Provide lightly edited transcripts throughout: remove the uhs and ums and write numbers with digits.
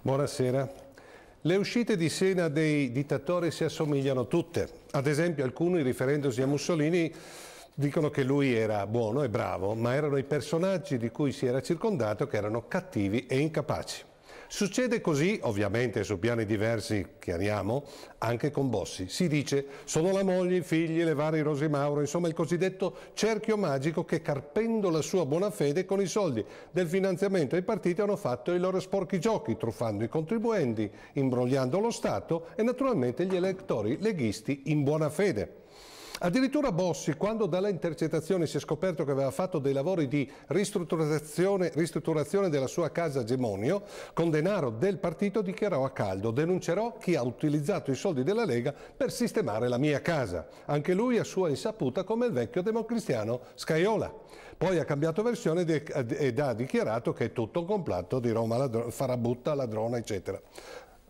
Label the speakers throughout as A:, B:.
A: Buonasera. Le uscite di scena dei dittatori si assomigliano tutte. Ad esempio, alcuni, riferendosi a Mussolini, dicono che lui era buono e bravo, ma erano i personaggi di cui si era circondato che erano cattivi e incapaci. Succede così, ovviamente su piani diversi, chiariamo, anche con Bossi. Si dice, sono la moglie, i figli, le varie Rosi Mauro, insomma il cosiddetto cerchio magico che, carpendo la sua buona fede, con i soldi del finanziamento ai partiti hanno fatto i loro sporchi giochi, truffando i contribuenti, imbrogliando lo Stato e naturalmente gli elettori leghisti in buona fede. Addirittura Bossi, quando dalle intercettazioni si è scoperto che aveva fatto dei lavori di ristrutturazione della sua casa Gemonio, con denaro del partito dichiarò a caldo: denuncerò chi ha utilizzato i soldi della Lega per sistemare la mia casa. Anche lui a sua insaputa, come il vecchio democristiano Scajola. Poi ha cambiato versione ed ha dichiarato che è tutto un complotto di Roma Farabutta, ladrona, eccetera.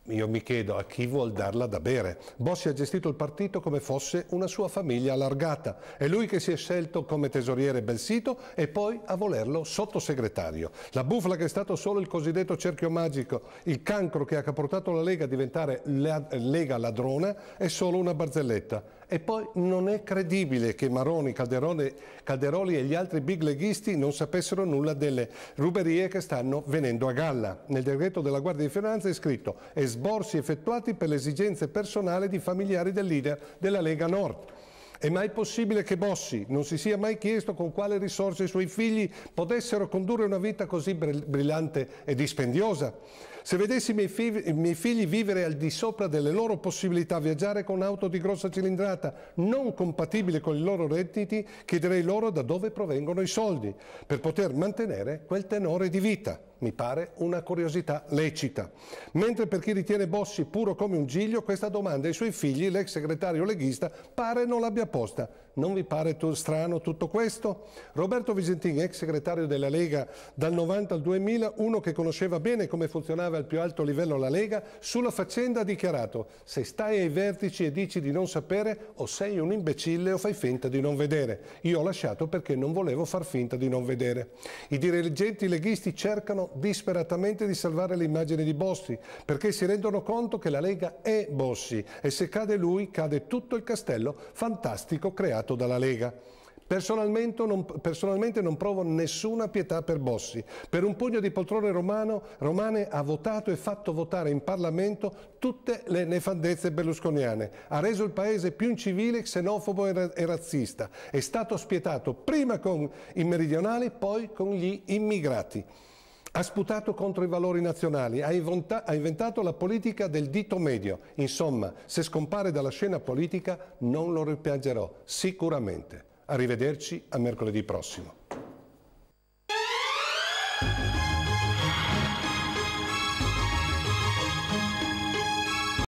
A: Io mi chiedo a chi vuol darla da bere. Bossi ha gestito il partito come fosse una sua famiglia allargata. È lui che si è scelto come tesoriere Belsito e poi a volerlo sottosegretario. La bufala che è stato solo il cosiddetto cerchio magico, il cancro che ha portato la Lega a diventare Lega ladrona, è solo una barzelletta. E poi non è credibile che Maroni, Calderoli e gli altri big leghisti non sapessero nulla delle ruberie che stanno venendo a galla. Nel decreto della Guardia di Finanza è scritto esborsi effettuati per le esigenze personali di familiari del leader della Lega Nord. È mai possibile che Bossi non si sia mai chiesto con quale risorse i suoi figli potessero condurre una vita così brillante e dispendiosa? Se vedessi i miei figli vivere al di sopra delle loro possibilità, viaggiare con auto di grossa cilindrata non compatibili con i loro redditi, chiederei loro da dove provengono i soldi per poter mantenere quel tenore di vita. Mi pare una curiosità lecita. Mentre per chi ritiene Bossi puro come un giglio, questa domanda ai suoi figli, l'ex segretario leghista, pare non l'abbia posta. Non vi pare strano tutto questo? Roberto Visentin, ex segretario della Lega dal 90 al 2000, uno che conosceva bene come funzionava al più alto livello la Lega, sulla faccenda ha dichiarato: se stai ai vertici e dici di non sapere, o sei un imbecille o fai finta di non vedere. Io ho lasciato perché non volevo far finta di non vedere. I dirigenti leghisti cercano disperatamente di salvare l'immagine di Bossi, perché si rendono conto che la Lega è Bossi e se cade lui cade tutto il castello fantastico creato dalla Lega. Personalmente non provo nessuna pietà per Bossi. Per un pugno di poltrone romane ha votato e fatto votare in Parlamento tutte le nefandezze berlusconiane. Ha reso il paese più incivile, xenofobo e razzista. È stato spietato prima con i meridionali, poi con gli immigrati. Ha sputato contro i valori nazionali, ha inventato la politica del dito medio. Insomma, se scompare dalla scena politica non lo rimpiangerò, sicuramente. Arrivederci a mercoledì prossimo.